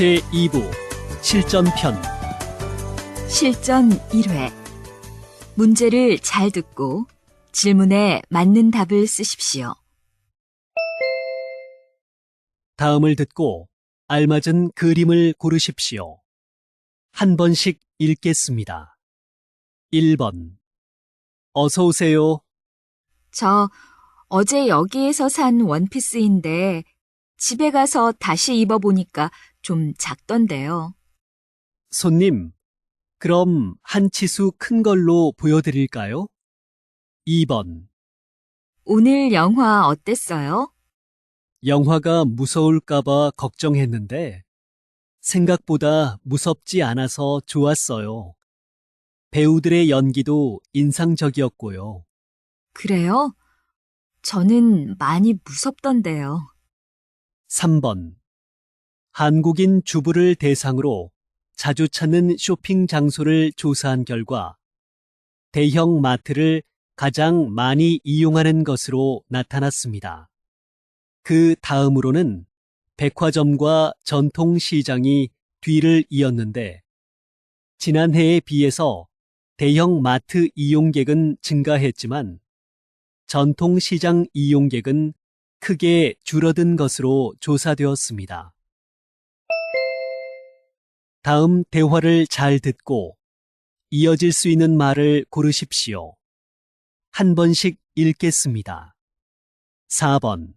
제2부 실전편. 실전 1회. 문제를 잘 듣고 질문에 맞는 답을 쓰십시오. 다음을 듣고 알맞은 그림을 고르십시오. 한 번씩 읽겠습니다. 1번. 어서 오세요. 저 어제 여기에서 산 원피스인데 집에 가서 다시 입어보니까 좀 작던데요. 손님, 그럼 한 치수 큰 걸로 보여드릴까요? 2번. 오늘 영화 어땠어요? 영화가 무서울까봐 걱정했는데 생각보다 무섭지 않아서 좋았어요. 배우들의 연기도 인상적이었고요. 그래요? 저는 많이 무섭던데요. 3번. 한국인 주부를 대상으로 자주 찾는 쇼핑 장소를 조사한 결과 대형 마트를 가장 많이 이용하는 것으로 나타났습니다. 그 다음으로는 백화점과 전통시장이 뒤를 이었는데 지난해에 비해서 대형 마트 이용객은 증가했지만 전통시장 이용객은 크게 줄어든 것으로 조사되었습니다. 다음 대화를 잘 듣고 이어질 수 있는 말을 고르십시오. 한 번씩 읽겠습니다. 4번.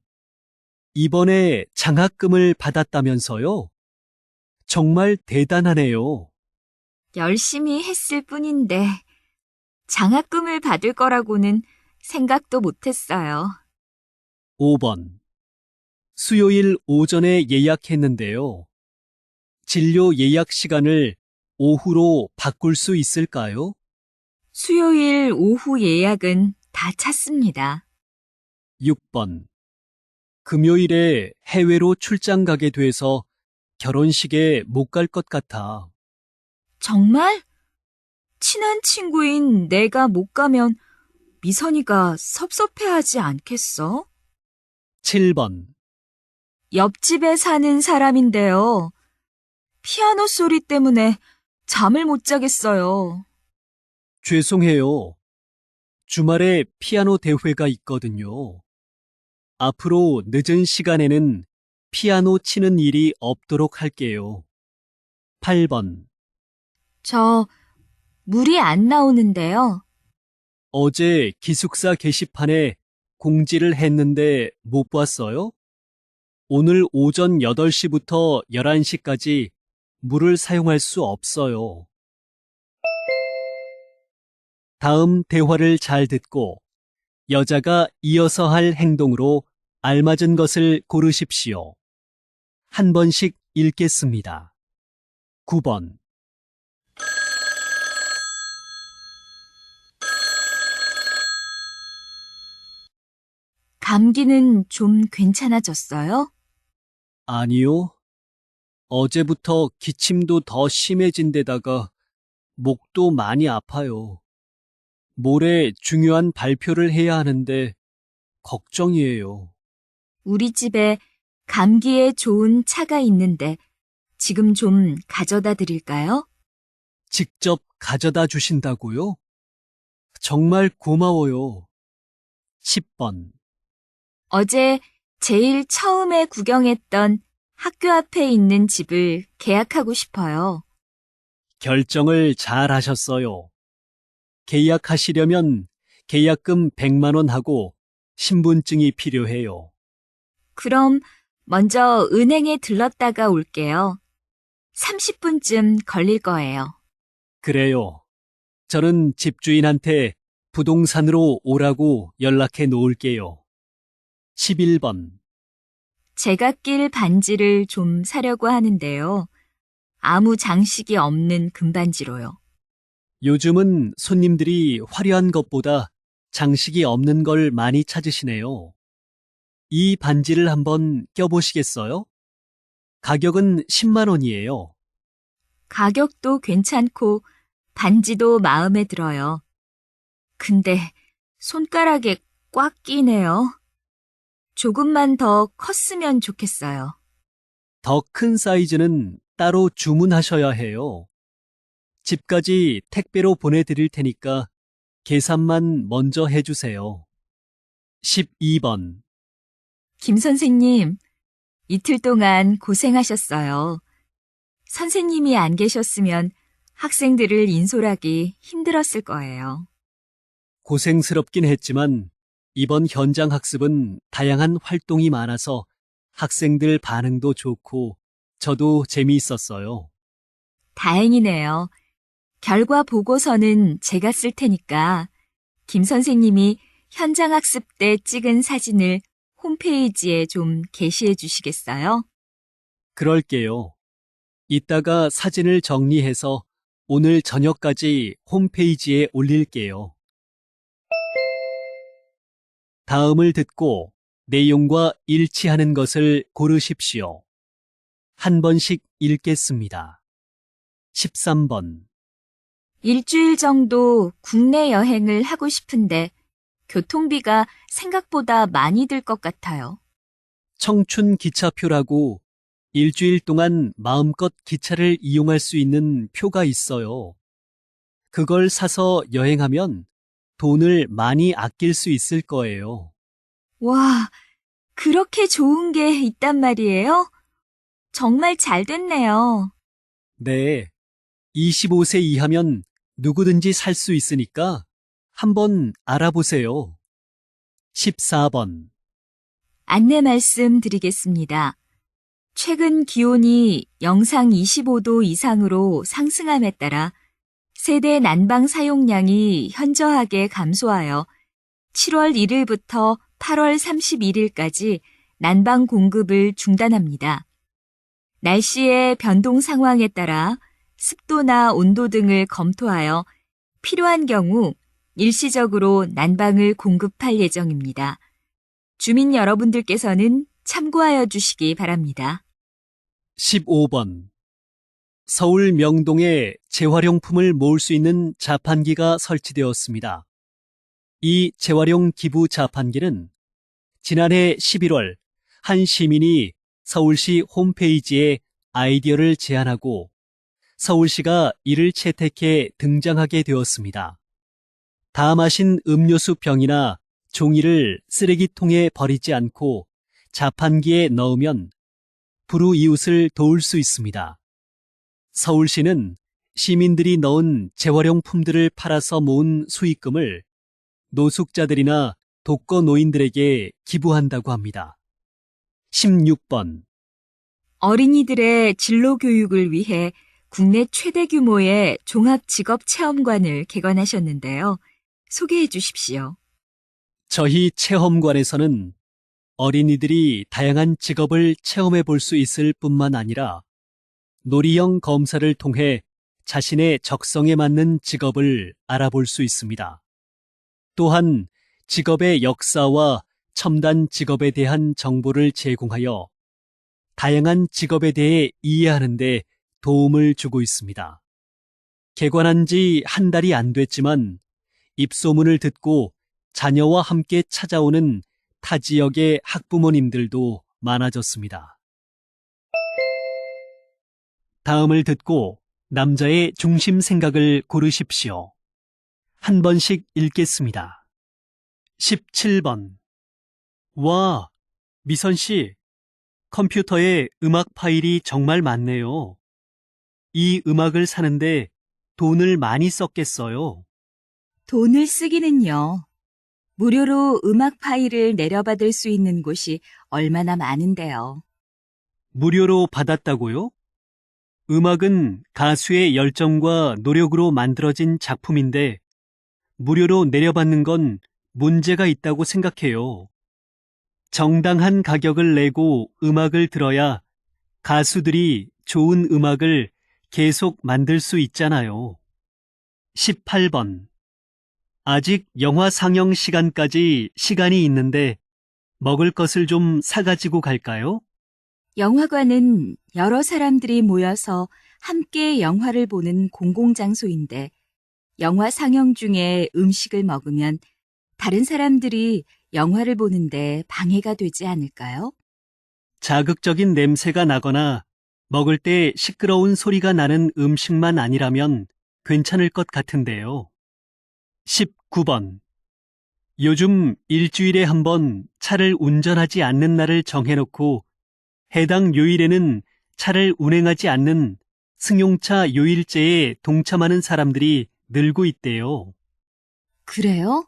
이번에 장학금을 받았다면서요? 정말 대단하네요. 열심히 했을 뿐인데 장학금을 받을 거라고는 생각도 못했어요. 5번. 수요일 오전에 예약했는데요. 진료 예약 시간을 오후로 바꿀 수 있을까요? 수요일 오후 예약은 다 찼습니다. 6번. 금요일에 해외로 출장 가게 돼서 결혼식에 못 갈 것 같아. 정말? 친한 친구인 내가 못 가면 미선이가 섭섭해하지 않겠어? 7번. 옆집에 사는 사람인데요. 피아노 소리 때문에 잠을 못 자겠어요. 죄송해요. 주말에 피아노 대회가 있거든요. 앞으로 늦은 시간에는 피아노 치는 일이 없도록 할게요. 8번. 저 물이 안 나오는데요. 어제 기숙사 게시판에 공지를 했는데 못 봤어요? 오늘 오전 8시부터 11시까지 물을 사용할 수 없어요. 다음 대화를 잘 듣고 여자가 이어서 할 행동으로 알맞은 것을 고르십시오. 한 번씩 읽겠습니다. 9번. 감기는 좀 괜찮아졌어요? 아니요. 어제부터 기침도 더 심해진 데다가 목도 많이 아파요. 모레 중요한 발표를 해야 하는데 걱정이에요. 우리 집에 감기에 좋은 차가 있는데 지금 좀 가져다 드릴까요? 직접 가져다 주신다고요? 정말 고마워요. 10번. 어제 제일 처음에 구경했던 학교 앞에 있는 집을 계약하고 싶어요. 결정을 잘 하셨어요. 계약하시려면 계약금 100만 원 하고 신분증이 필요해요. 그럼 먼저 은행에 들렀다가 올게요. 30분쯤 걸릴 거예요. 그래요. 저는 집주인한테 부동산으로 오라고 연락해 놓을게요. 11번. 제가 낄 반지를 좀 사려고 하는데요. 아무 장식이 없는 금반지로요. 요즘은 손님들이 화려한 것보다 장식이 없는 걸 많이 찾으시네요. 이 반지를 한번 껴보시겠어요? 가격은 10만 원이에요. 가격도 괜찮고 반지도 마음에 들어요. 근데 손가락에 꽉 끼네요. 조금만 더 컸으면 좋겠어요. 더 큰 사이즈는 따로 주문하셔야 해요. 집까지 택배로 보내드릴 테니까 계산만 먼저 해주세요. 12번. 김 선생님, 이틀 동안 고생하셨어요. 선생님이 안 계셨으면 학생들을 인솔하기 힘들었을 거예요. 고생스럽긴 했지만 이번 현장 학습은 다양한 활동이 많아서 학생들 반응도 좋고 저도 재미있었어요. 다행이네요. 결과 보고서는 제가 쓸 테니까 김 선생님이 현장 학습 때 찍은 사진을 홈페이지에 좀 게시해 주시겠어요? 그럴게요. 이따가 사진을 정리해서 오늘 저녁까지 홈페이지에 올릴게요. 다음을 듣고 내용과 일치하는 것을 고르십시오. 한 번씩 읽겠습니다. 13번. 일주일 정도 국내 여행을 하고 싶은데 교통비가 생각보다 많이 들 것 같아요. 청춘 기차표라고 일주일 동안 마음껏 기차를 이용할 수 있는 표가 있어요. 그걸 사서 여행하면 돈을 많이 아낄 수 있을 거예요. 와, 그렇게 좋은 게 있단 말이에요? 정말 잘 됐네요. 네. 25세 이하면 누구든지 살 수 있으니까 한번 알아보세요. 14번. 안내 말씀 드리겠습니다. 최근 기온이 영상 25도 이상으로 상승함에 따라 세대 난방 사용량이 현저하게 감소하여 7월 1일부터 8월 31일까지 난방 공급을 중단합니다. 날씨의 변동 상황에 따라 습도나 온도 등을 검토하여 필요한 경우 일시적으로 난방을 공급할 예정입니다. 주민 여러분들께서는 참고하여 주시기 바랍니다. 15번. 서울 명동에 재활용품을 모을 수 있는 자판기가 설치되었습니다. 이 재활용 기부 자판기는 지난해 11월 한 시민이 서울시 홈페이지에 아이디어를 제안하고 서울시가 이를 채택해 등장하게 되었습니다. 다 마신 음료수 병이나 종이를 쓰레기통에 버리지 않고 자판기에 넣으면 불우이웃을 도울 수 있습니다. 서울시는 시민들이 넣은 재활용품들을 팔아서 모은 수익금을 노숙자들이나 독거노인들에게 기부한다고 합니다. 16번. 어린이들의 진로 교육을 위해 국내 최대 규모의 종합직업체험관을 개관하셨는데요. 소개해 주십시오. 저희 체험관에서는 어린이들이 다양한 직업을 체험해 볼 수 있을 뿐만 아니라 놀이형 검사를 통해 자신의 적성에 맞는 직업을 알아볼 수 있습니다. 또한 직업의 역사와 첨단 직업에 대한 정보를 제공하여 다양한 직업에 대해 이해하는 데 도움을 주고 있습니다. 개관한 지 한 달이 안 됐지만 입소문을 듣고 자녀와 함께 찾아오는 타 지역의 학부모님들도 많아졌습니다. 다음을 듣고 남자의 중심 생각을 고르십시오. 한 번씩 읽겠습니다. 17번. 와, 미선 씨, 컴퓨터에 음악 파일이 정말 많네요. 이 음악을 사는데 돈을 많이 썼겠어요. 돈을 쓰기는요. 무료로 음악 파일을 내려받을 수 있는 곳이 얼마나 많은데요. 무료로 받았다고요? 음악은 가수의 열정과 노력으로 만들어진 작품인데 무료로 내려받는 건 문제가 있다고 생각해요. 정당한 가격을 내고 음악을 들어야 가수들이 좋은 음악을 계속 만들 수 있잖아요. 18번. 아직 영화 상영 시간까지 시간이 있는데 먹을 것을 좀 사가지고 갈까요? 영화관은 여러 사람들이 모여서 함께 영화를 보는 공공장소인데 영화 상영 중에 음식을 먹으면 다른 사람들이 영화를 보는데 방해가 되지 않을까요? 자극적인 냄새가 나거나 먹을 때 시끄러운 소리가 나는 음식만 아니라면 괜찮을 것 같은데요. 19번. 요즘 일주일에 한 번 차를 운전하지 않는 날을 정해놓고 해당 요일에는 차를 운행하지 않는 승용차 요일제에 동참하는 사람들이 늘고 있대요. 그래요?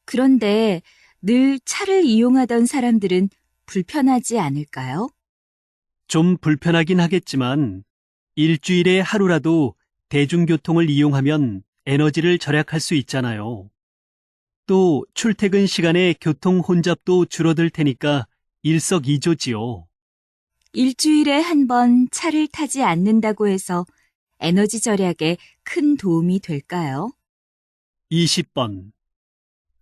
그런데 늘 차를 이용하던 사람들은 불편하지 않을까요? 좀 불편하긴 하겠지만 일주일에 하루라도 대중교통을 이용하면 에너지를 절약할 수 있잖아요. 또 출퇴근 시간에 교통 혼잡도 줄어들 테니까 일석이조지요. 일주일에 한 번 차를 타지 않는다고 해서 에너지 절약에 큰 도움이 될까요? 20번.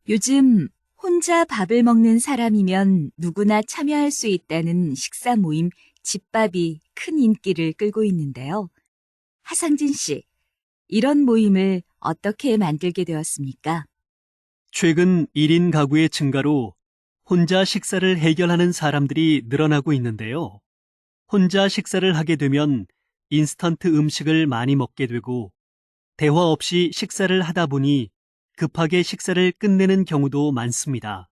요즘 혼자 밥을 먹는 사람이면 누구나 참여할 수 있다는 식사 모임 집밥이 큰 인기를 끌고 있는데요. 하상진 씨, 이런 모임을 어떻게 만들게 되었습니까? 최근 1인 가구의 증가로 혼자 식사를 해결하는 사람들이 늘어나고 있는데요. 혼자 식사를 하게 되면 인스턴트 음식을 많이 먹게 되고 대화 없이 식사를 하다 보니 급하게 식사를 끝내는 경우도 많습니다.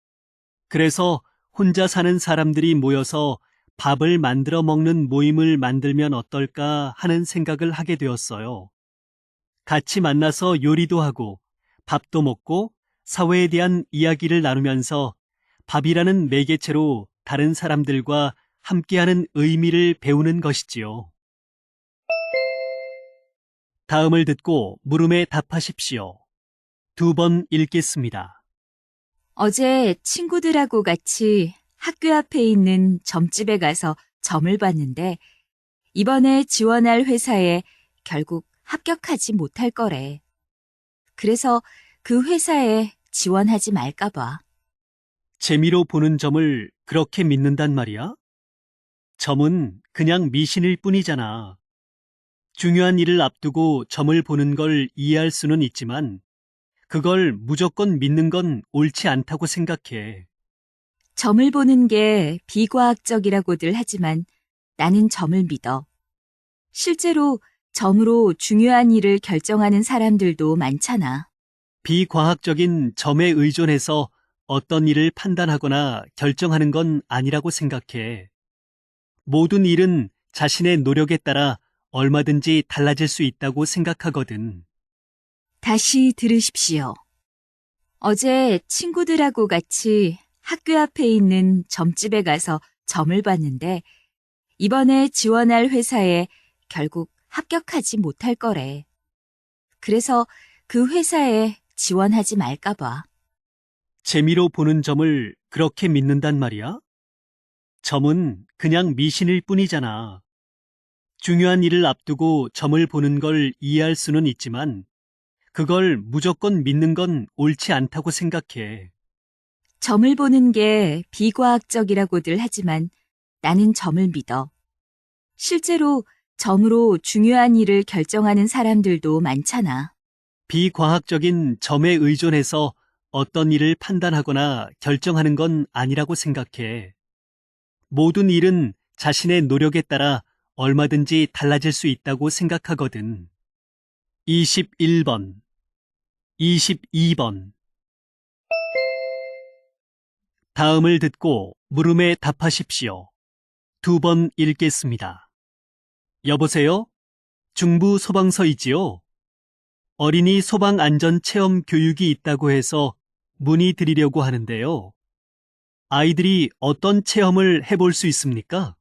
그래서 혼자 사는 사람들이 모여서 밥을 만들어 먹는 모임을 만들면 어떨까 하는 생각을 하게 되었어요. 같이 만나서 요리도 하고 밥도 먹고 사회에 대한 이야기를 나누면서 밥이라는 매개체로 다른 사람들과 함께하는 의미를 배우는 것이지요. 다음을 듣고 물음에 답하십시오. 2번 읽겠습니다. 어제 친구들하고 같이 학교 앞에 있는 점집에 가서 점을 봤는데 이번에 지원할 회사에 결국 합격하지 못할 거래. 그래서 그 회사에 지원하지 말까 봐. 재미로 보는 점을 그렇게 믿는단 말이야? 점은 그냥 미신일 뿐이잖아. 중요한 일을 앞두고 점을 보는 걸 이해할 수는 있지만 그걸 무조건 믿는 건 옳지 않다고 생각해. 점을 보는 게 비과학적이라고들 하지만 나는 점을 믿어. 실제로 점으로 중요한 일을 결정하는 사람들도 많잖아. 비과학적인 점에 의존해서 어떤 일을 판단하거나 결정하는 건 아니라고 생각해. 모든 일은 자신의 노력에 따라 얼마든지 달라질 수 있다고 생각하거든. 다시 들으십시오. 어제 친구들하고 같이 학교 앞에 있는 점집에 가서 점을 봤는데 이번에 지원할 회사에 결국 합격하지 못할 거래. 그래서 그 회사에 지원하지 말까 봐. 재미로 보는 점을 그렇게 믿는단 말이야? 점은 그냥 미신일 뿐이잖아. 중요한 일을 앞두고 점을 보는 걸 이해할 수는 있지만 그걸 무조건 믿는 건 옳지 않다고 생각해. 점을 보는 게 비과학적이라고들 하지만 나는 점을 믿어. 실제로 점으로 중요한 일을 결정하는 사람들도 많잖아. 비과학적인 점에 의존해서 어떤 일을 판단하거나 결정하는 건 아니라고 생각해. 모든 일은 자신의 노력에 따라 얼마든지 달라질 수 있다고 생각하거든. 21번, 22번. 다음을 듣고 물음에 답하십시오. 2번 읽겠습니다. 여보세요? 중부 소방서이지요? 어린이 소방 안전 체험 교육이 있다고 해서 문의드리려고 하는데요. 아이들이 어떤 체험을 해볼 수 있습니까?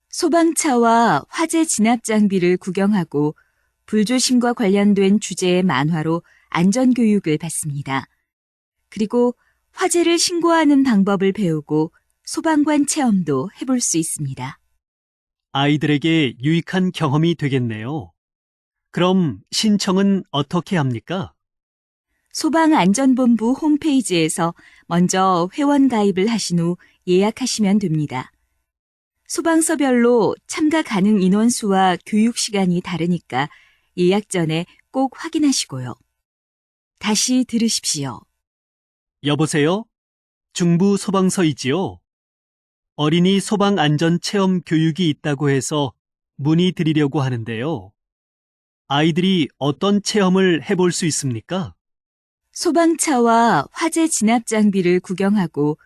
소방차와 화재 진압 장비를 구경하고 불조심과 관련된 주제의 만화로 안전교육을 받습니다. 그리고 화재를 신고하는 방법을 배우고 소방관 체험도 해볼 수 있습니다. 아이들에게 유익한 경험이 되겠네요. 그럼 신청은 어떻게 합니까? 소방안전본부 홈페이지에서 먼저 회원 가입을 하신 후 예약하시면 됩니다. 소방서별로 참가 가능 인원수와 교육 시간이 다르니까 예약 전에 꼭 확인하시고요. 다시 들으십시오. 여보세요? 중부 소방서이지요? 어린이 소방 안전 체험 교육이 있다고 해서 문의드리려고 하는데요. 아이들이 어떤 체험을 해볼 수 있습니까? 소방차와 화재 진압 장비를 구경하고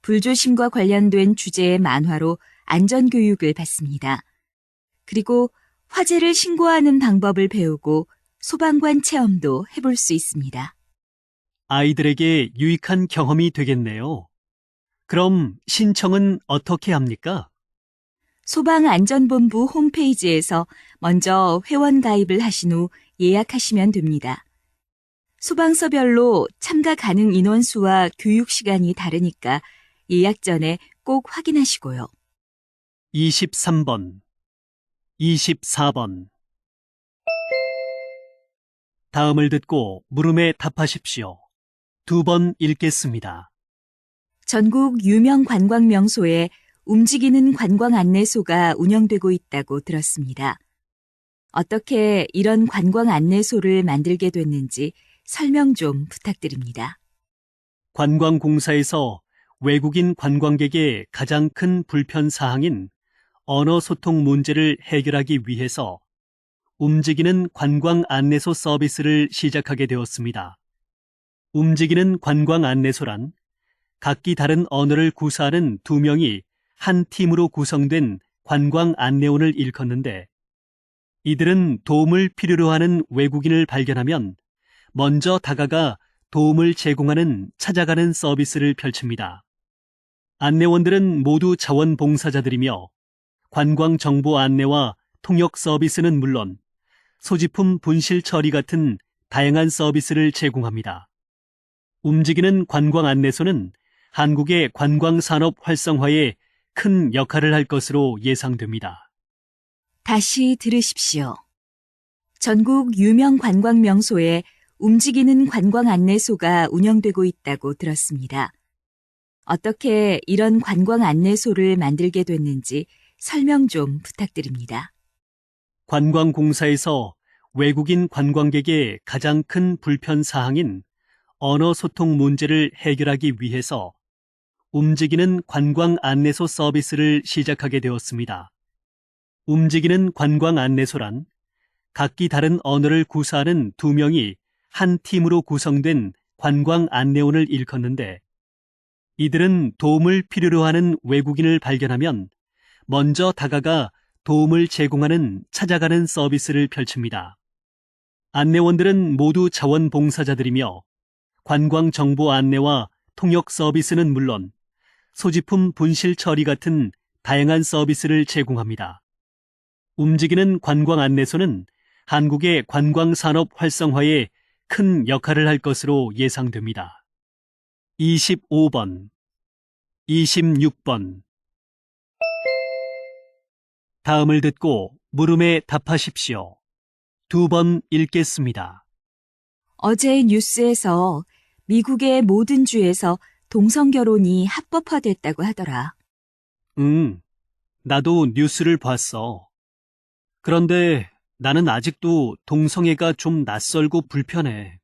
불조심과 관련된 주제의 만화로 안전교육을 받습니다. 그리고 화재를 신고하는 방법을 배우고 소방관 체험도 해볼 수 있습니다. 아이들에게 유익한 경험이 되겠네요. 그럼 신청은 어떻게 합니까? 소방안전본부 홈페이지에서 먼저 회원 가입을 하신 후 예약하시면 됩니다. 소방서별로 참가 가능 인원수와 교육 시간이 다르니까 예약 전에 꼭 확인하시고요. 23번, 24번. 다음을 듣고 물음에 답하십시오. 2번 읽겠습니다. 전국 유명 관광 명소에 움직이는 관광 안내소가 운영되고 있다고 들었습니다. 어떻게 이런 관광 안내소를 만들게 됐는지 설명 좀 부탁드립니다. 관광공사에서 외국인 관광객의 가장 큰 불편 사항인 언어 소통 문제를 해결하기 위해서 움직이는 관광 안내소 서비스를 시작하게 되었습니다. 움직이는 관광 안내소란 각기 다른 언어를 구사하는 2명이 한 팀으로 구성된 관광 안내원을 일컫는데, 이들은 도움을 필요로 하는 외국인을 발견하면 먼저 다가가 도움을 제공하는 찾아가는 서비스를 펼칩니다. 안내원들은 모두 자원봉사자들이며 관광 정보 안내와 통역 서비스는 물론 소지품 분실 처리 같은 다양한 서비스를 제공합니다. 움직이는 관광 안내소는 한국의 관광 산업 활성화에 큰 역할을 할 것으로 예상됩니다. 다시 들으십시오. 전국 유명 관광 명소에 움직이는 관광 안내소가 운영되고 있다고 들었습니다. 어떻게 이런 관광 안내소를 만들게 됐는지 설명 좀 부탁드립니다. 관광공사에서 외국인 관광객의 가장 큰 불편 사항인 언어 소통 문제를 해결하기 위해서 움직이는 관광 안내소 서비스를 시작하게 되었습니다. 움직이는 관광 안내소란 각기 다른 언어를 구사하는 2명이 한 팀으로 구성된 관광 안내원을 일컫는데, 이들은 도움을 필요로 하는 외국인을 발견하면 먼저 다가가 도움을 제공하는 찾아가는 서비스를 펼칩니다. 안내원들은 모두 자원봉사자들이며 관광 정보 안내와 통역 서비스는 물론 소지품 분실 처리 같은 다양한 서비스를 제공합니다. 움직이는 관광 안내소는 한국의 관광 산업 활성화에 큰 역할을 할 것으로 예상됩니다. 25번, 26번. 다음을 듣고 물음에 답하십시오. 2번 읽겠습니다. 어제 뉴스에서 미국의 모든 주에서 동성결혼이 합법화됐다고 하더라. 나도 뉴스를 봤어. 그런데 나는 아직도 동성애가 좀 낯설고 불편해.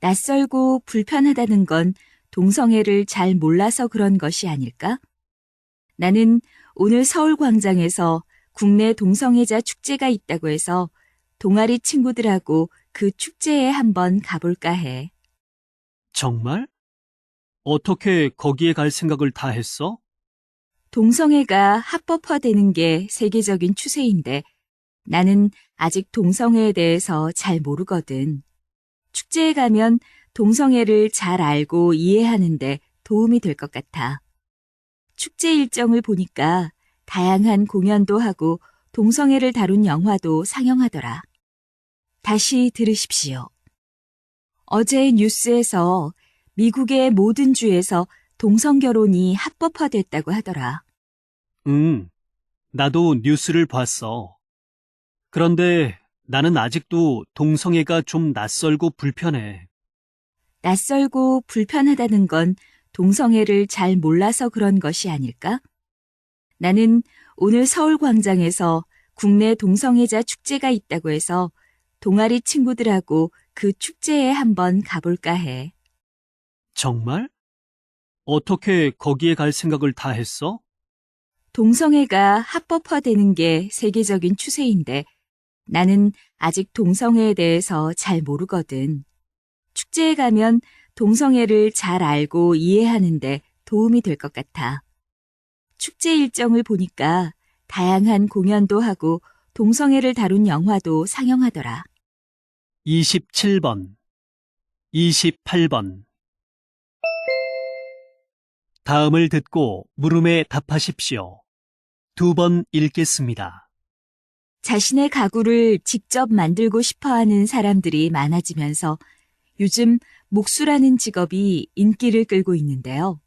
낯설고 불편하다는 건 동성애를 잘 몰라서 그런 것이 아닐까? 나는 오늘 서울광장에서 국내 동성애자 축제가 있다고 해서 동아리 친구들하고 그 축제에 한번 가볼까 해. 정말? 어떻게 거기에 갈 생각을 다 했어? 동성애가 합법화되는 게 세계적인 추세인데 나는 아직 동성애에 대해서 잘 모르거든. 축제에 가면 동성애를 잘 알고 이해하는데 도움이 될 것 같아. 축제 일정을 보니까 다양한 공연도 하고 동성애를 다룬 영화도 상영하더라. 다시 들으십시오. 어제 뉴스에서 미국의 모든 주에서 동성결혼이 합법화됐다고 하더라. 나도 뉴스를 봤어. 그런데 나는 아직도 동성애가 좀 낯설고 불편해. 낯설고 불편하다는 건 동성애를 잘 몰라서 그런 것이 아닐까? 나는 오늘 서울광장에서 국내 동성애자 축제가 있다고 해서 동아리 친구들하고 그 축제에 한번 가볼까 해. 정말? 어떻게 거기에 갈 생각을 다 했어? 동성애가 합법화되는 게 세계적인 추세인데 나는 아직 동성애에 대해서 잘 모르거든. 축제에 가면 동성애를 잘 알고 이해하는데 도움이 될 것 같아. 축제 일정을 보니까 다양한 공연도 하고 동성애를 다룬 영화도 상영하더라. 27번, 28번. 다음을 듣고 물음에 답하십시오. 2번 읽겠습니다. 자신의 가구를 직접 만들고 싶어 하는 사람들이 많아지면서 요즘 목수라는 직업이 인기를 끌고 있는데요.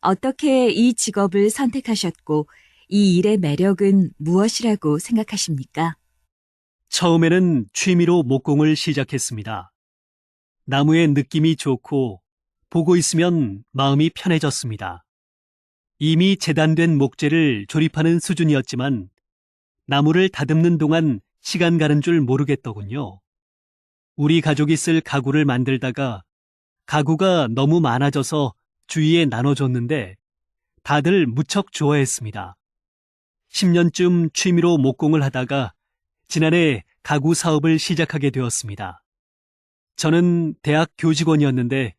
어떻게 이 직업을 선택하셨고 이 일의 매력은 무엇이라고 생각하십니까? 처음에는 취미로 목공을 시작했습니다. 나무의 느낌이 좋고 보고 있으면 마음이 편해졌습니다. 이미 재단된 목재를 조립하는 수준이었지만 나무를 다듬는 동안 시간 가는 줄 모르겠더군요. 우리 가족이 쓸 가구를 만들다가 가구가 너무 많아져서 주위에 나눠줬는데 다들 무척 좋아했습니다. 10년쯤 취미로 목공을 하다가 지난해 가구 사업을 시작하게 되었습니다. 저는 대학 교직원이었는데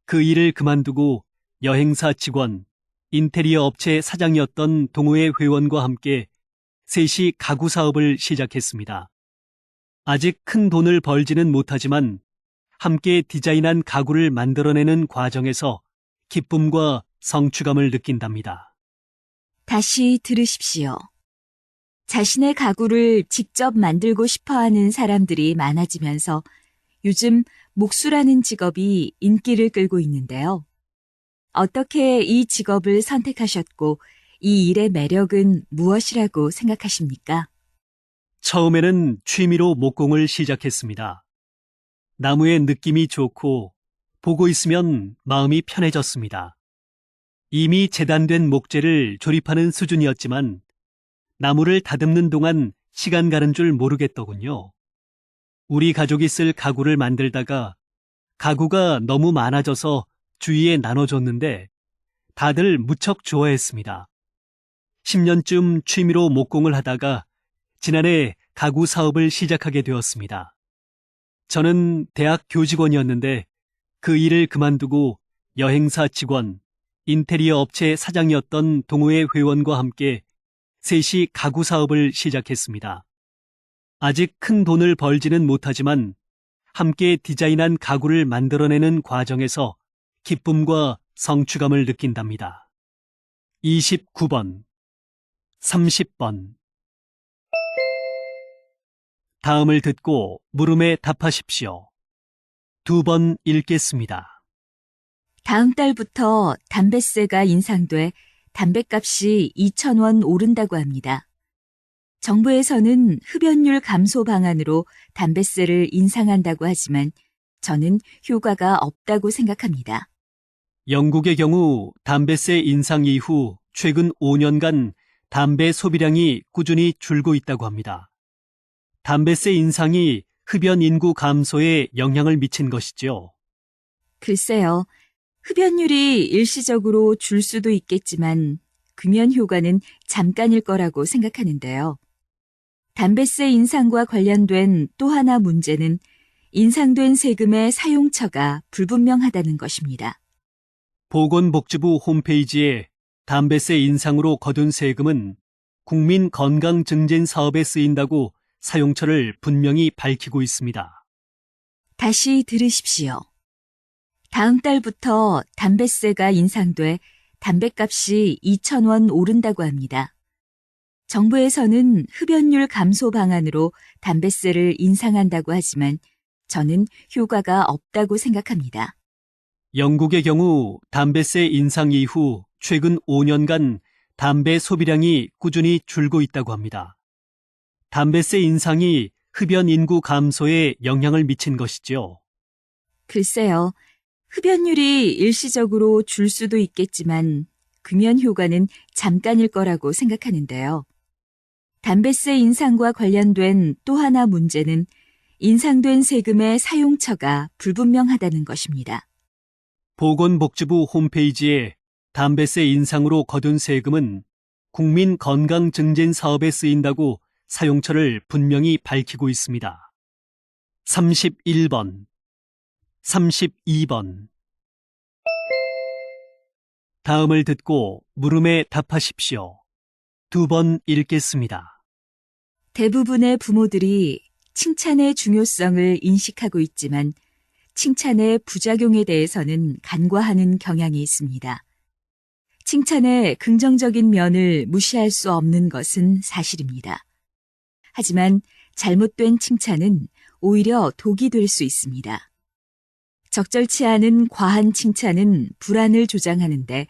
그 일을 그만두고 여행사 직원, 인테리어 업체 사장이었던 동호회 회원과 함께 셋이 가구 사업을 시작했습니다. 아직 큰 돈을 벌지는 못하지만 함께 디자인한 가구를 만들어내는 과정에서 기쁨과 성취감을 느낀답니다. 다시 들으십시오. 자신의 가구를 직접 만들고 싶어 하는 사람들이 많아지면서 요즘 목수라는 직업이 인기를 끌고 있는데요. 어떻게 이 직업을 선택하셨고 이 일의 매력은 무엇이라고 생각하십니까? 처음에는 취미로 목공을 시작했습니다. 나무의 느낌이 좋고 보고 있으면 마음이 편해졌습니다. 이미 재단된 목재를 조립하는 수준이었지만 나무를 다듬는 동안 시간 가는 줄 모르겠더군요. 우리 가족이 쓸 가구를 만들다가 가구가 너무 많아져서 주위에 나눠줬는데 다들 무척 좋아했습니다. 10년쯤 취미로 목공을 하다가 지난해 가구 사업을 시작하게 되었습니다. 저는 대학 교직원이었는데 그 일을 그만두고 여행사 직원, 인테리어 업체 사장이었던 동호회 회원과 함께 셋이 가구 사업을 시작했습니다. 아직 큰 돈을 벌지는 못하지만 함께 디자인한 가구를 만들어내는 과정에서 기쁨과 성취감을 느낀답니다. 29번, 30번. 다음을 듣고 물음에 답하십시오. 2번 읽겠습니다. 다음 달부터 담배세가 인상돼 담배값이 2,000원 오른다고 합니다. 정부에서는 흡연율 감소 방안으로 담배세를 인상한다고 하지만 저는 효과가 없다고 생각합니다. 영국의 경우 담배세 인상 이후 최근 5년간 담배 소비량이 꾸준히 줄고 있다고 합니다. 담배세 인상이 흡연 인구 감소에 영향을 미친 것이죠. 글쎄요, 흡연율이 일시적으로 줄 수도 있겠지만 금연 효과는 잠깐일 거라고 생각하는데요. 담배세 인상과 관련된 또 하나 문제는 인상된 세금의 사용처가 불분명하다는 것입니다. 보건복지부 홈페이지에 담배세 인상으로 거둔 세금은 국민 건강 증진 사업에 쓰인다고 사용처를 분명히 밝히고 있습니다. 다시 들으십시오. 다음 달부터 담배세가 인상돼 담배값이 2,000원 오른다고 합니다. 정부에서는 흡연율 감소 방안으로 담배세를 인상한다고 하지만 저는 효과가 없다고 생각합니다. 영국의 경우 담배세 인상 이후 최근 5년간 담배 소비량이 꾸준히 줄고 있다고 합니다. 담배세 인상이 흡연 인구 감소에 영향을 미친 것이죠. 글쎄요, 흡연율이 일시적으로 줄 수도 있겠지만 금연 효과는 잠깐일 거라고 생각하는데요. 담배세 인상과 관련된 또 하나 문제는 인상된 세금의 사용처가 불분명하다는 것입니다. 보건복지부 홈페이지에 담배세 인상으로 거둔 세금은 국민건강증진 사업에 쓰인다고 사용처를 분명히 밝히고 있습니다. 31번, 32번. 다음을 듣고 물음에 답하십시오. 2번 읽겠습니다. 대부분의 부모들이 칭찬의 중요성을 인식하고 있지만 칭찬의 부작용에 대해서는 간과하는 경향이 있습니다. 칭찬의 긍정적인 면을 무시할 수 없는 것은 사실입니다. 하지만 잘못된 칭찬은 오히려 독이 될 수 있습니다. 적절치 않은 과한 칭찬은 불안을 조장하는데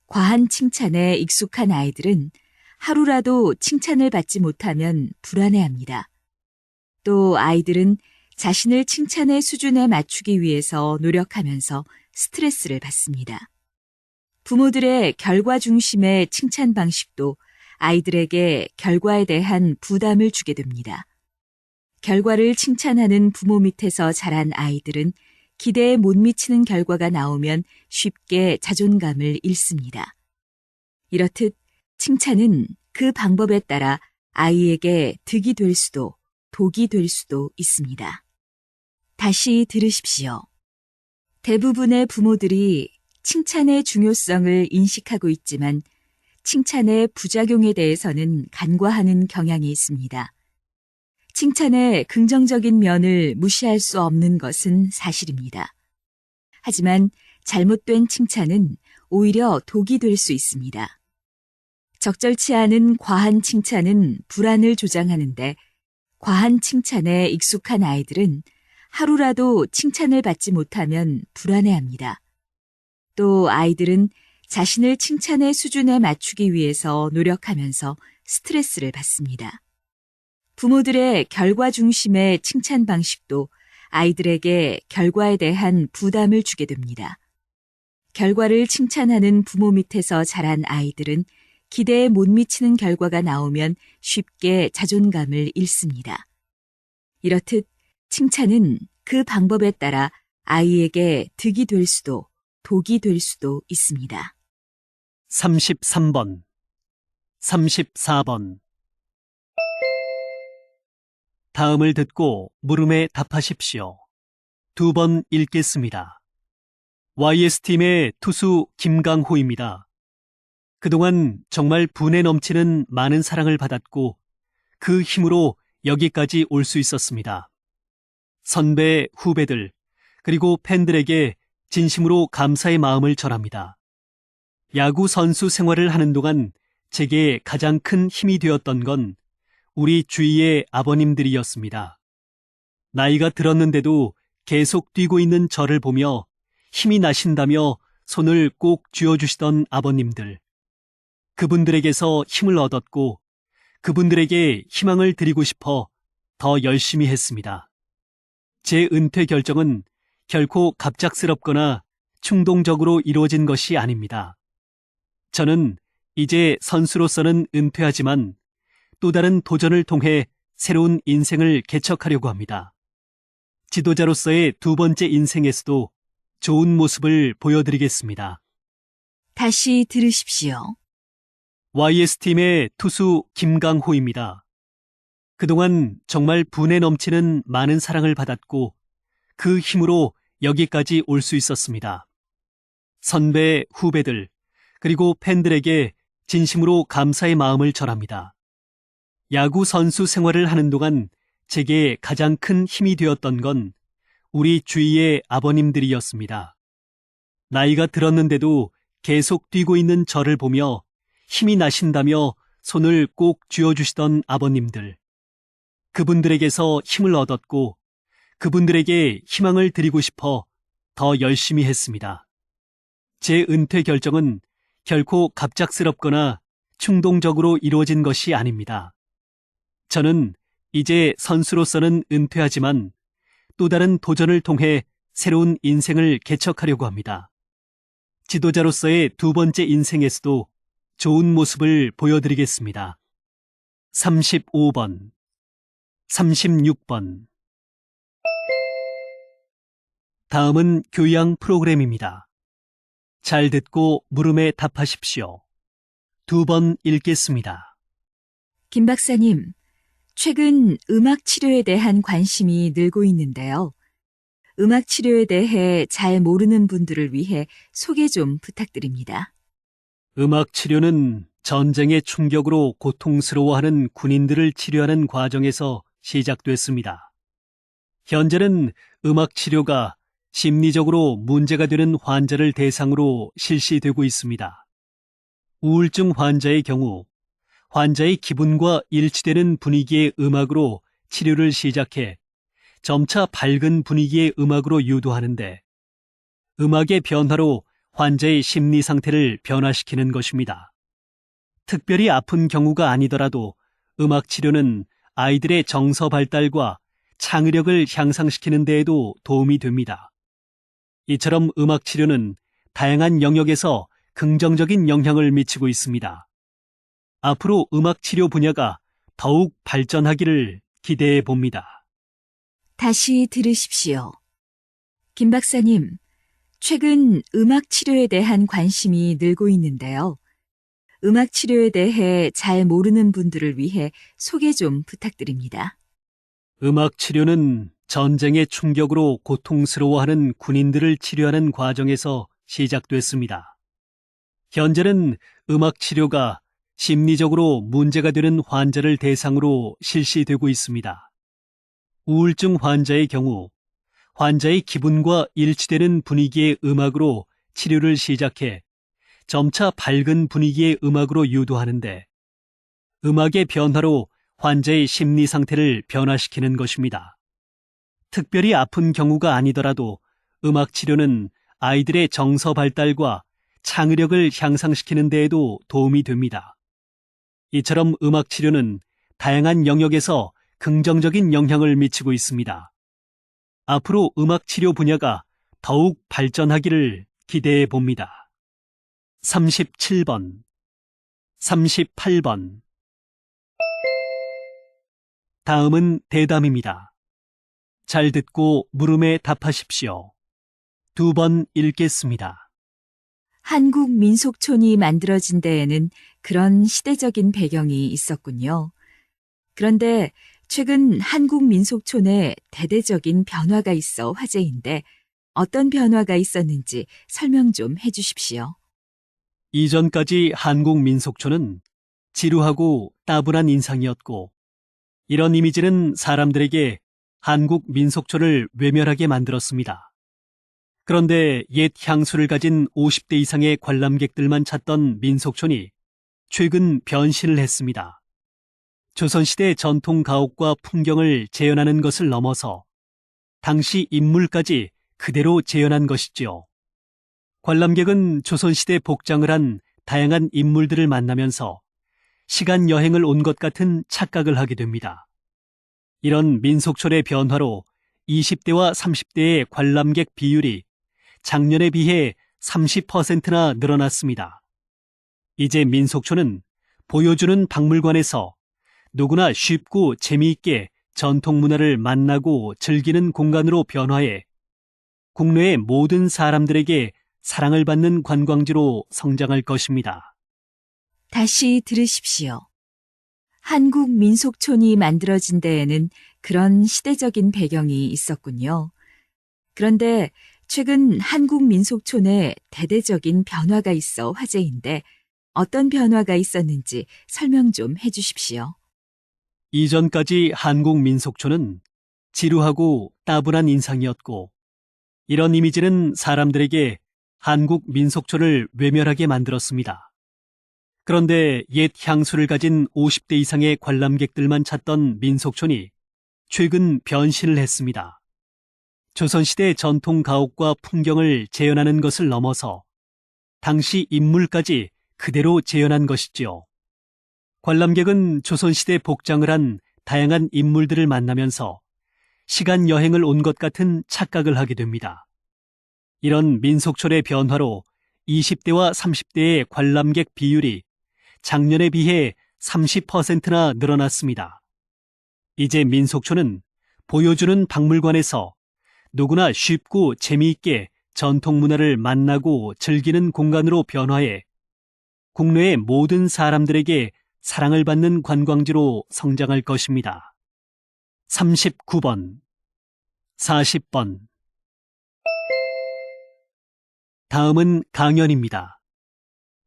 과한 칭찬에 익숙한 아이들은 하루라도 칭찬을 받지 못하면 불안해합니다. 또 아이들은 자신을 칭찬의 수준에 맞추기 위해서 노력하면서 스트레스를 받습니다. 부모들의 결과 중심의 칭찬 방식도 아이들에게 결과에 대한 부담을 주게 됩니다. 결과를 칭찬하는 부모 밑에서 자란 아이들은 기대에 못 미치는 결과가 나오면 쉽게 자존감을 잃습니다. 이렇듯 칭찬은 그 방법에 따라 아이에게 득이 될 수도 독이 될 수도 있습니다. 다시 들으십시오. 대부분의 부모들이 칭찬의 중요성을 인식하고 있지만 칭찬의 부작용에 대해서는 간과하는 경향이 있습니다. 칭찬의 긍정적인 면을 무시할 수 없는 것은 사실입니다. 하지만 잘못된 칭찬은 오히려 독이 될 수 있습니다. 적절치 않은 과한 칭찬은 불안을 조장하는데 과한 칭찬에 익숙한 아이들은 하루라도 칭찬을 받지 못하면 불안해합니다. 또 아이들은 자신을 칭찬의 수준에 맞추기 위해서 노력하면서 스트레스를 받습니다. 부모들의 결과 중심의 칭찬 방식도 아이들에게 결과에 대한 부담을 주게 됩니다. 결과를 칭찬하는 부모 밑에서 자란 아이들은 기대에 못 미치는 결과가 나오면 쉽게 자존감을 잃습니다. 이렇듯 칭찬은 그 방법에 따라 아이에게 득이 될 수도 독이 될 수도 있습니다. 33번, 34번. 다음을 듣고 물음에 답하십시오. 2번 읽겠습니다. YS팀의 투수 김강호입니다. 그동안 정말 분에 넘치는 많은 사랑을 받았고 그 힘으로 여기까지 올 수 있었습니다. 선배, 후배들, 그리고 팬들에게 진심으로 감사의 마음을 전합니다. 야구 선수 생활을 하는 동안 제게 가장 큰 힘이 되었던 건 우리 주위의 아버님들이었습니다. 나이가 들었는데도 계속 뛰고 있는 저를 보며 힘이 나신다며 손을 꼭 쥐어주시던 아버님들. 그분들에게서 힘을 얻었고 그분들에게 희망을 드리고 싶어 더 열심히 했습니다. 제 은퇴 결정은 결코 갑작스럽거나 충동적으로 이루어진 것이 아닙니다. 저는 이제 선수로서는 은퇴하지만 또 다른 도전을 통해 새로운 인생을 개척하려고 합니다. 지도자로서의 두 번째 인생에서도 좋은 모습을 보여드리겠습니다. 다시 들으십시오. YS팀의 투수 김강호입니다. 그동안 정말 분에 넘치는 많은 사랑을 받았고 그 힘으로 여기까지 올 수 있었습니다. 선배, 후배들, 그리고 팬들에게 진심으로 감사의 마음을 전합니다. 야구 선수 생활을 하는 동안 제게 가장 큰 힘이 되었던 건 우리 주위의 아버님들이었습니다. 나이가 들었는데도 계속 뛰고 있는 저를 보며 힘이 나신다며 손을 꼭 쥐어주시던 아버님들. 그분들에게서 힘을 얻었고 그분들에게 희망을 드리고 싶어 더 열심히 했습니다. 제 은퇴 결정은 결코 갑작스럽거나 충동적으로 이루어진 것이 아닙니다. 저는 이제 선수로서는 은퇴하지만 또 다른 도전을 통해 새로운 인생을 개척하려고 합니다. 지도자로서의 두 번째 인생에서도 좋은 모습을 보여드리겠습니다. 35번, 36번. 다음은 교양 프로그램입니다. 잘 듣고 물음에 답하십시오. 2번 읽겠습니다. 김 박사님, 최근 음악 치료에 대한 관심이 늘고 있는데요. 음악 치료에 대해 잘 모르는 분들을 위해 소개 좀 부탁드립니다. 음악 치료는 전쟁의 충격으로 고통스러워하는 군인들을 치료하는 과정에서 시작됐습니다. 현재는 음악 치료가 심리적으로 문제가 되는 환자를 대상으로 실시되고 있습니다. 우울증 환자의 경우 환자의 기분과 일치되는 분위기의 음악으로 치료를 시작해 점차 밝은 분위기의 음악으로 유도하는데 음악의 변화로 환자의 심리 상태를 변화시키는 것입니다. 특별히 아픈 경우가 아니더라도 음악 치료는 아이들의 정서 발달과 창의력을 향상시키는 데에도 도움이 됩니다. 이처럼 음악 치료는 다양한 영역에서 긍정적인 영향을 미치고 있습니다. 앞으로 음악 치료 분야가 더욱 발전하기를 기대해 봅니다. 다시 들으십시오. 김 박사님, 최근 음악 치료에 대한 관심이 늘고 있는데요. 음악 치료에 대해 잘 모르는 분들을 위해 소개 좀 부탁드립니다. 음악 치료는 전쟁의 충격으로 고통스러워하는 군인들을 치료하는 과정에서 시작됐습니다. 현재는 음악 치료가 심리적으로 문제가 되는 환자를 대상으로 실시되고 있습니다. 우울증 환자의 경우 환자의 기분과 일치되는 분위기의 음악으로 치료를 시작해 점차 밝은 분위기의 음악으로 유도하는데 음악의 변화로 환자의 심리 상태를 변화시키는 것입니다. 특별히 아픈 경우가 아니더라도 음악 치료는 아이들의 정서 발달과 창의력을 향상시키는 데에도 도움이 됩니다. 이처럼 음악 치료는 다양한 영역에서 긍정적인 영향을 미치고 있습니다. 앞으로 음악 치료 분야가 더욱 발전하기를 기대해 봅니다. 37번, 38번. 다음은 대담입니다. 잘 듣고 물음에 답하십시오. 2번 읽겠습니다. 한국 민속촌이 만들어진 데에는 그런 시대적인 배경이 있었군요. 그런데 최근 한국 민속촌에 대대적인 변화가 있어 화제인데 어떤 변화가 있었는지 설명 좀 해주십시오. 이전까지 한국 민속촌은 지루하고 따분한 인상이었고 이런 이미지는 사람들에게 한국 민속촌을 외면하게 만들었습니다. 그런데 옛 향수를 가진 50대 이상의 관람객들만 찾던 민속촌이 최근 변신을 했습니다. 조선시대 전통 가옥과 풍경을 재현하는 것을 넘어서 당시 인물까지 그대로 재현한 것이지요. 관람객은 조선시대 복장을 한 다양한 인물들을 만나면서 시간 여행을 온 것 같은 착각을 하게 됩니다. 이런 민속촌의 변화로 20대와 30대의 관람객 비율이 작년에 비해 30%나 늘어났습니다. 이제 민속촌은 보여주는 박물관에서 누구나 쉽고 재미있게 전통 문화를 만나고 즐기는 공간으로 변화해 국내의 모든 사람들에게 사랑을 받는 관광지로 성장할 것입니다. 다시 들으십시오. 한국 민속촌이 만들어진 데에는 그런 시대적인 배경이 있었군요. 그런데 최근 한국 민속촌에 대대적인 변화가 있어 화제인데 어떤 변화가 있었는지 설명 좀 해주십시오. 이전까지 한국 민속촌은 지루하고 따분한 인상이었고 이런 이미지는 사람들에게 한국 민속촌을 외면하게 만들었습니다. 그런데 옛 향수를 가진 50대 이상의 관람객들만 찾던 민속촌이 최근 변신을 했습니다. 조선시대 전통 가옥과 풍경을 재현하는 것을 넘어서 당시 인물까지 그대로 재현한 것이지요. 관람객은 조선시대 복장을 한 다양한 인물들을 만나면서 시간 여행을 온 것 같은 착각을 하게 됩니다. 이런 민속촌의 변화로 20대와 30대의 관람객 비율이 작년에 비해 30%나 늘어났습니다. 이제 민속촌은 보여주는 박물관에서 누구나 쉽고 재미있게 전통 문화를 만나고 즐기는 공간으로 변화해 국내의 모든 사람들에게 사랑을 받는 관광지로 성장할 것입니다. 39번, 40번. 다음은 강연입니다.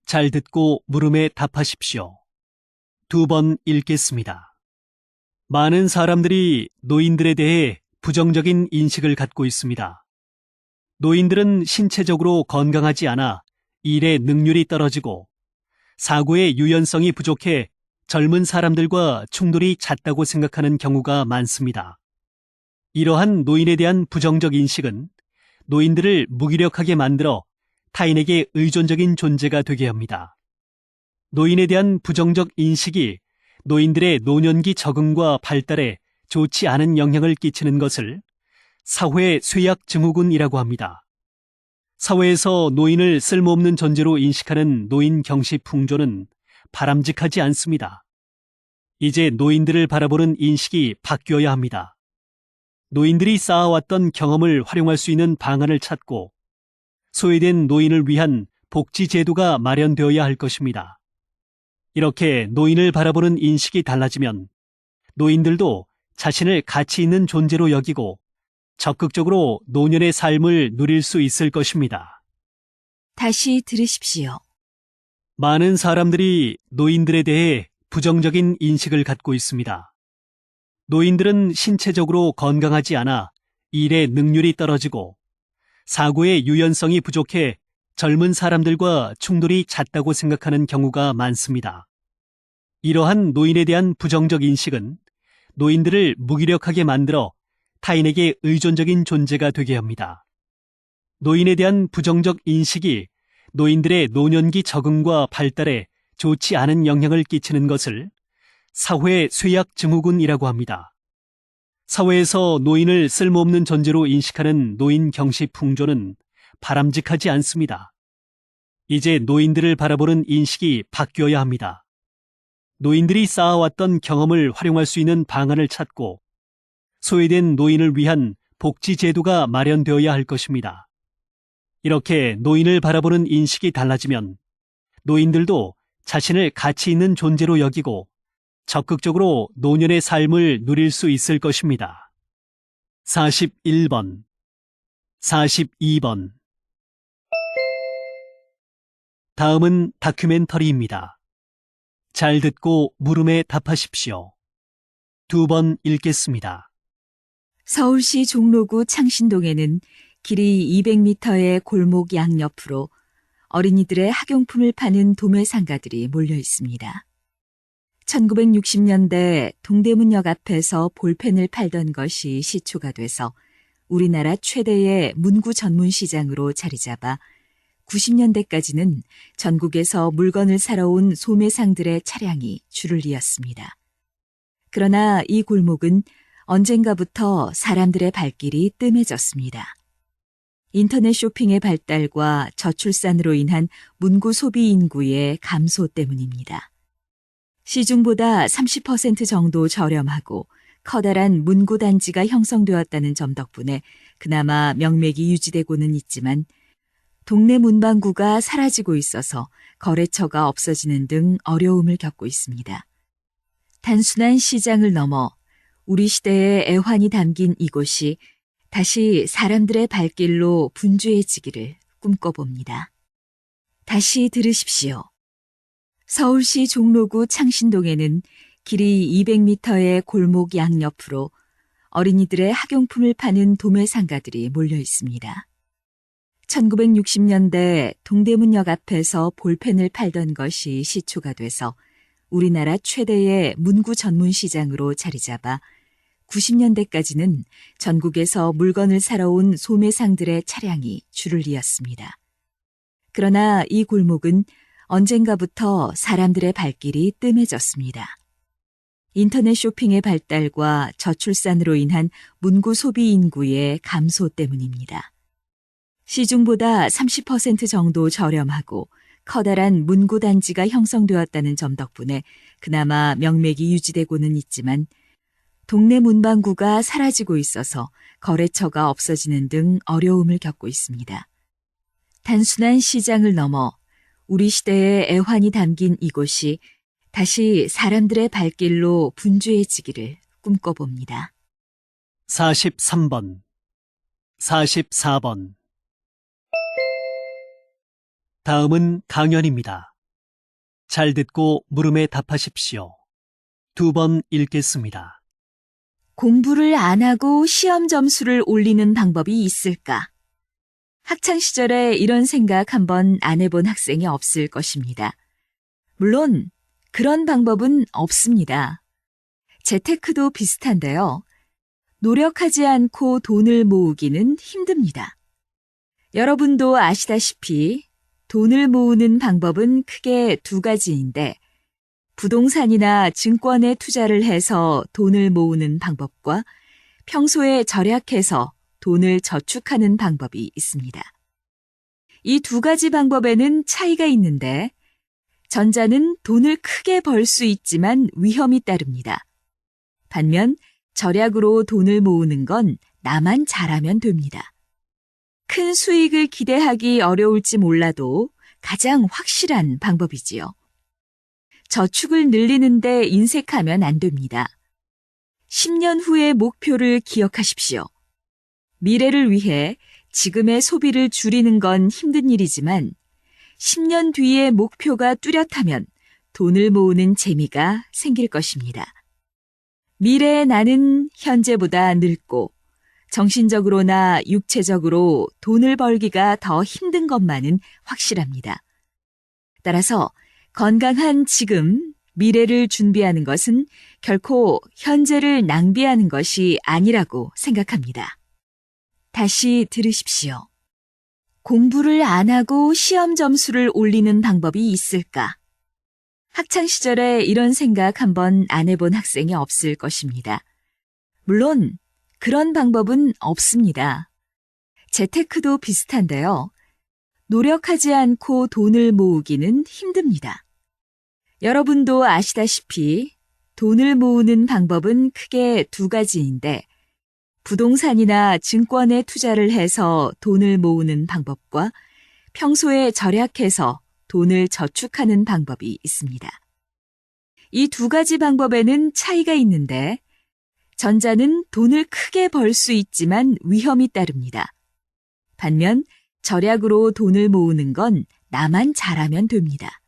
잘 듣고 물음에 답하십시오. 2번 읽겠습니다. 많은 사람들이 노인들에 대해 부정적인 인식을 갖고 있습니다. 노인들은 신체적으로 건강하지 않아 일의 능률이 떨어지고 사고의 유연성이 부족해 젊은 사람들과 충돌이 잦다고 생각하는 경우가 많습니다. 이러한 노인에 대한 부정적 인식은 노인들을 무기력하게 만들어 타인에게 의존적인 존재가 되게 합니다. 노인에 대한 부정적 인식이 노인들의 노년기 적응과 발달에 좋지 않은 영향을 끼치는 것을 사회 쇠약 증후군이라고 합니다. 사회에서 노인을 쓸모없는 존재로 인식하는 노인 경시 풍조는 바람직하지 않습니다. 이제 노인들을 바라보는 인식이 바뀌어야 합니다. 노인들이 쌓아왔던 경험을 활용할 수 있는 방안을 찾고 소외된 노인을 위한 복지 제도가 마련되어야 할 것입니다. 이렇게 노인을 바라보는 인식이 달라지면 노인들도 자신을 가치 있는 존재로 여기고 적극적으로 노년의 삶을 누릴 수 있을 것입니다. 다시 들으십시오. 많은 사람들이 노인들에 대해 부정적인 인식을 갖고 있습니다. 노인들은 신체적으로 건강하지 않아 일의 능률이 떨어지고 사고의 유연성이 부족해 젊은 사람들과 충돌이 잦다고 생각하는 경우가 많습니다. 이러한 노인에 대한 부정적 인식은 노인들을 무기력하게 만들어 타인에게 의존적인 존재가 되게 합니다. 노인에 대한 부정적 인식이 노인들의 노년기 적응과 발달에 좋지 않은 영향을 끼치는 것을 사회 쇠약 증후군이라고 합니다. 사회에서 노인을 쓸모없는 존재로 인식하는 노인 경시 풍조는 바람직하지 않습니다. 이제 노인들을 바라보는 인식이 바뀌어야 합니다. 노인들이 쌓아왔던 경험을 활용할 수 있는 방안을 찾고 소외된 노인을 위한 복지 제도가 마련되어야 할 것입니다. 이렇게 노인을 바라보는 인식이 달라지면 노인들도 자신을 가치 있는 존재로 여기고 적극적으로 노년의 삶을 누릴 수 있을 것입니다. 41번, 42번. 다음은 다큐멘터리입니다. 잘 듣고 물음에 답하십시오. 2번 읽겠습니다. 서울시 종로구 창신동에는 길이 200m의 골목 양옆으로 어린이들의 학용품을 파는 도매상가들이 몰려 있습니다. 1960년대 동대문역 앞에서 볼펜을 팔던 것이 시초가 돼서 우리나라 최대의 문구 전문 시장으로 자리 잡아 90년대까지는 전국에서 물건을 사러 온 소매상들의 차량이 줄을 이었습니다. 그러나 이 골목은 언젠가부터 사람들의 발길이 뜸해졌습니다. 인터넷 쇼핑의 발달과 저출산으로 인한 문구 소비 인구의 감소 때문입니다. 시중보다 30% 정도 저렴하고 커다란 문구 단지가 형성되었다는 점 덕분에 그나마 명맥이 유지되고는 있지만 동네 문방구가 사라지고 있어서 거래처가 없어지는 등 어려움을 겪고 있습니다. 단순한 시장을 넘어 우리 시대의 애환이 담긴 이곳이 다시 사람들의 발길로 분주해지기를 꿈꿔봅니다. 다시 들으십시오. 서울시 종로구 창신동에는 길이 200m의 골목 양옆으로 어린이들의 학용품을 파는 도매상가들이 몰려 있습니다. 1960년대 동대문역 앞에서 볼펜을 팔던 것이 시초가 돼서 우리나라 최대의 문구 전문 시장으로 자리 잡아 90년대까지는 전국에서 물건을 사러 온 소매상들의 차량이 줄을 이었습니다. 그러나 이 골목은 언젠가부터 사람들의 발길이 뜸해졌습니다. 인터넷 쇼핑의 발달과 저출산으로 인한 문구 소비 인구의 감소 때문입니다. 시중보다 30% 정도 저렴하고 커다란 문구 단지가 형성되었다는 점 덕분에 그나마 명맥이 유지되고는 있지만 동네 문방구가 사라지고 있어서 거래처가 없어지는 등 어려움을 겪고 있습니다. 단순한 시장을 넘어 우리 시대의 애환이 담긴 이곳이 다시 사람들의 발길로 분주해지기를 꿈꿔봅니다. 43번, 44번. 다음은 강연입니다. 잘 듣고 물음에 답하십시오. 2번 읽겠습니다. 공부를 안 하고 시험 점수를 올리는 방법이 있을까? 학창시절에 이런 생각 한번 안 해본 학생이 없을 것입니다. 물론 그런 방법은 없습니다. 재테크도 비슷한데요. 노력하지 않고 돈을 모으기는 힘듭니다. 여러분도 아시다시피 돈을 모으는 방법은 크게 두 가지인데 부동산이나 증권에 투자를 해서 돈을 모으는 방법과 평소에 절약해서 돈을 저축하는 방법이 있습니다. 이 두 가지 방법에는 차이가 있는데 전자는 돈을 크게 벌 수 있지만 위험이 따릅니다. 반면 절약으로 돈을 모으는 건 나만 잘하면 됩니다. 큰 수익을 기대하기 어려울지 몰라도 가장 확실한 방법이지요. 저축을 늘리는데 인색하면 안 됩니다. 10년 후의 목표를 기억하십시오. 미래를 위해 지금의 소비를 줄이는 건 힘든 일이지만 10년 뒤의 목표가 뚜렷하면 돈을 모으는 재미가 생길 것입니다. 미래의 나는 현재보다 늙고 정신적으로나 육체적으로 돈을 벌기가 더 힘든 것만은 확실합니다. 따라서 건강한 지금, 미래를 준비하는 것은 결코 현재를 낭비하는 것이 아니라고 생각합니다. 다시 들으십시오. 공부를 안 하고 시험 점수를 올리는 방법이 있을까? 학창시절에 이런 생각 한번 안 해본 학생이 없을 것입니다. 물론 그런 방법은 없습니다. 재테크도 비슷한데요. 노력하지 않고 돈을 모으기는 힘듭니다. 여러분도 아시다시피 돈을 모으는 방법은 크게 두 가지인데 부동산이나 증권에 투자를 해서 돈을 모으는 방법과 평소에 절약해서 돈을 저축하는 방법이 있습니다. 이 두 가지 방법에는 차이가 있는데 전자는 돈을 크게 벌 수 있지만 위험이 따릅니다. 반면 절약으로 돈을 모으는 건 나만 잘하면 됩니다.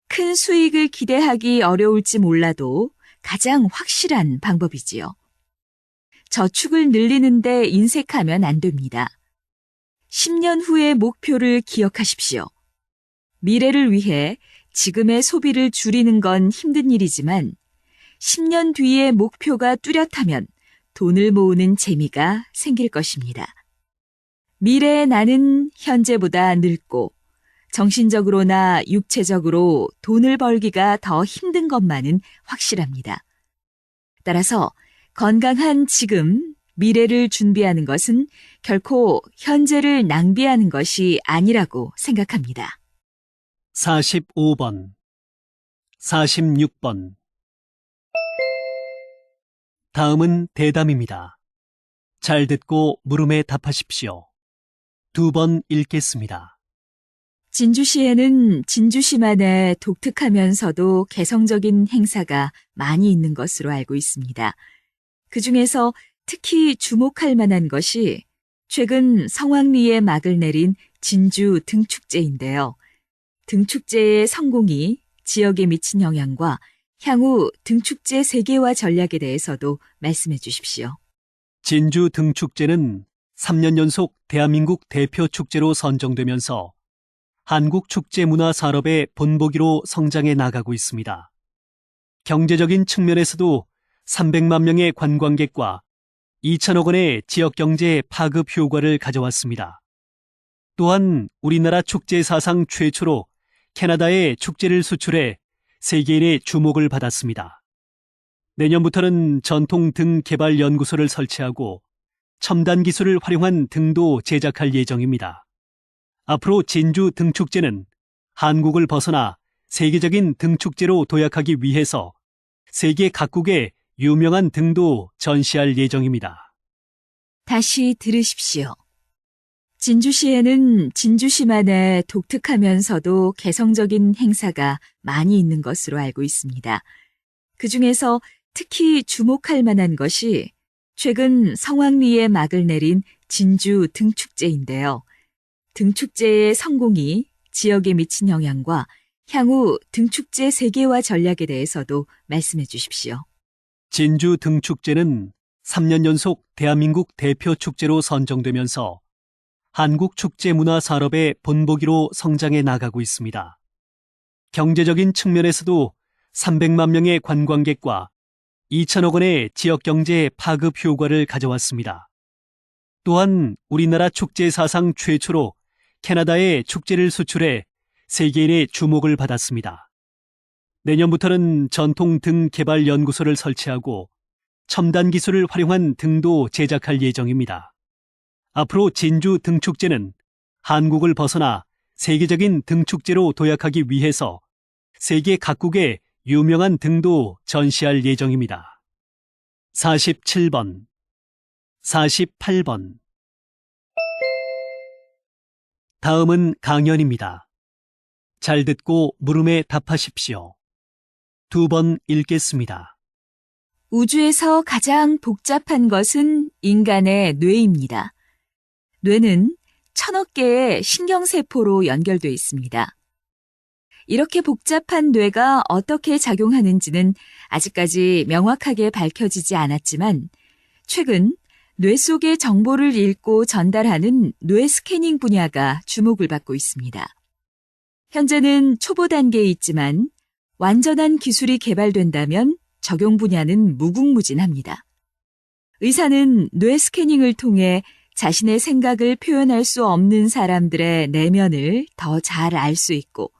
큰 수익을 기대하기 어려울지 몰라도 가장 확실한 방법이지요. 저축을 늘리는데 인색하면 안 됩니다. 10년 후의 목표를 기억하십시오. 미래를 위해 지금의 소비를 줄이는 건 힘든 일이지만 10년 뒤의 목표가 뚜렷하면 돈을 모으는 재미가 생길 것입니다. 미래의 나는 현재보다 늙고 정신적으로나 육체적으로 돈을 벌기가 더 힘든 것만은 확실합니다. 따라서 건강한 지금, 미래를 준비하는 것은 결코 현재를 낭비하는 것이 아니라고 생각합니다. 45번, 46번. 다음은 대담입니다. 잘 듣고 물음에 답하십시오. 2번 읽겠습니다. 진주시에는 진주시만의 독특하면서도 개성적인 행사가 많이 있는 것으로 알고 있습니다. 그중에서 특히 주목할 만한 것이 최근 성황리에 막을 내린 진주 등축제인데요. 등축제의 성공이 지역에 미친 영향과 향후 등축제 세계화 전략에 대해서도 말씀해 주십시오. 진주 등축제는 3년 연속 대한민국 대표 축제로 선정되면서 한국 축제 문화 산업의 본보기로 성장해 나가고 있습니다. 경제적인 측면에서도 300만 명의 관광객과 2천억 원의 지역 경제 파급 효과를 가져왔습니다. 또한 우리나라 축제 사상 최초로 캐나다에 축제를 수출해 세계인의 주목을 받았습니다. 내년부터는 전통 등 개발 연구소를 설치하고 첨단 기술을 활용한 등도 제작할 예정입니다. 앞으로 진주 등축제는 한국을 벗어나 세계적인 등축제로 도약하기 위해서 세계 각국의 유명한 등도 전시할 예정입니다. 다시 들으십시오. 진주시에는 진주시만의 독특하면서도 개성적인 행사가 많이 있는 것으로 알고 있습니다. 그중에서 특히 주목할 만한 것이 최근 성황리에 막을 내린 진주 등축제인데요. 등축제의 성공이 지역에 미친 영향과 향후 등축제 세계화 전략에 대해서도 말씀해 주십시오. 진주 등축제는 3년 연속 대한민국 대표 축제로 선정되면서 한국 축제 문화 산업의 본보기로 성장해 나가고 있습니다. 경제적인 측면에서도 300만 명의 관광객과 2천억 원의 지역 경제 파급 효과를 가져왔습니다. 또한 우리나라 축제 사상 최초로 캐나다에 축제를 수출해 세계인의 주목을 받았습니다. 내년부터는 전통 등 개발 연구소를 설치하고 첨단 기술을 활용한 등도 제작할 예정입니다. 앞으로 진주 등축제는 한국을 벗어나 세계적인 등축제로 도약하기 위해서 세계 각국의 유명한 등도 전시할 예정입니다. 47번, 48번. 다음은 강연입니다. 잘 듣고 물음에 답하십시오. 2번 읽겠습니다. 우주에서 가장 복잡한 것은 인간의 뇌입니다. 뇌는 1000억 개의 신경세포로 연결되어 있습니다. 이렇게 복잡한 뇌가 어떻게 작용하는지는 아직까지 명확하게 밝혀지지 않았지만 최근 뇌 속의 정보를 읽고 전달하는 뇌 스캐닝 분야가 주목을 받고 있습니다. 현재는 초보 단계에 있지만 완전한 기술이 개발된다면 적용 분야는 무궁무진합니다. 의사는 뇌 스캐닝을 통해 자신의 생각을 표현할 수 없는 사람들의 내면을 더 잘 알 수 있고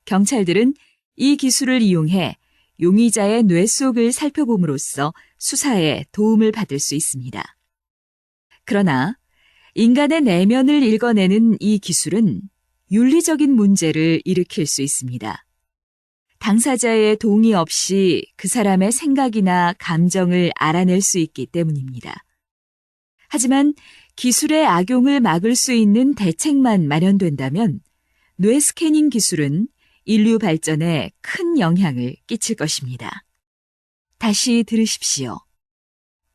경찰들은 이 기술을 이용해 용의자의 뇌 속을 살펴봄으로써 수사에 도움을 받을 수 있습니다. 그러나 인간의 내면을 읽어내는 이 기술은 윤리적인 문제를 일으킬 수 있습니다. 당사자의 동의 없이 그 사람의 생각이나 감정을 알아낼 수 있기 때문입니다. 하지만 기술의 악용을 막을 수 있는 대책만 마련된다면 뇌 스캐닝 기술은 인류 발전에 큰 영향을 끼칠 것입니다. 다시 들으십시오.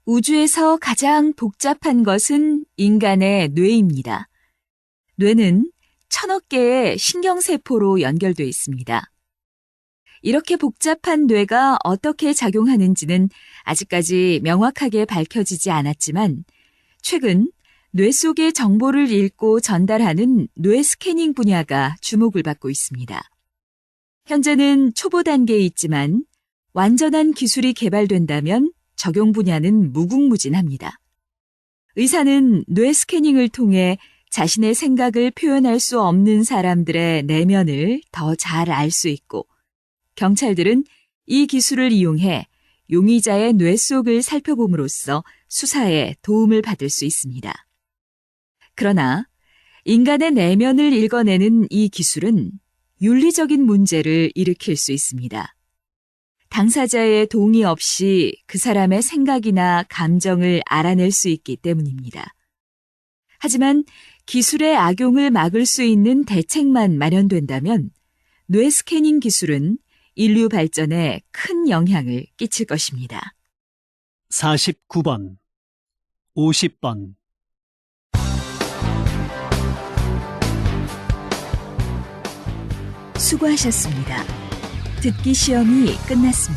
우주에서 가장 복잡한 것은 인간의 뇌입니다. 뇌는 1000억 개의 신경세포로 연결되어 있습니다. 이렇게 복잡한 뇌가 어떻게 작용하는지는 아직까지 명확하게 밝혀지지 않았지만 최근 뇌 속의 정보를 읽고 전달하는 뇌 스캐닝 분야가 주목을 받고 있습니다. 현재는 초보 단계에 있지만 완전한 기술이 개발된다면 적용 분야는 무궁무진합니다. 의사는 뇌 스캐닝을 통해 자신의 생각을 표현할 수 없는 사람들의 내면을 더 잘 알 수 있고 경찰들은 이 기술을 이용해 용의자의 뇌 속을 살펴봄으로써 수사에 도움을 받을 수 있습니다. 그러나 인간의 내면을 읽어내는 이 기술은 윤리적인 문제를 일으킬 수 있습니다. 당사자의 동의 없이 그 사람의 생각이나 감정을 알아낼 수 있기 때문입니다. 하지만 기술의 악용을 막을 수 있는 대책만 마련된다면 뇌 스캐닝 기술은 인류 발전에 큰 영향을 끼칠 것입니다. 49번, 50번. 수고하셨습니다. 듣기 시험이 끝났습니다.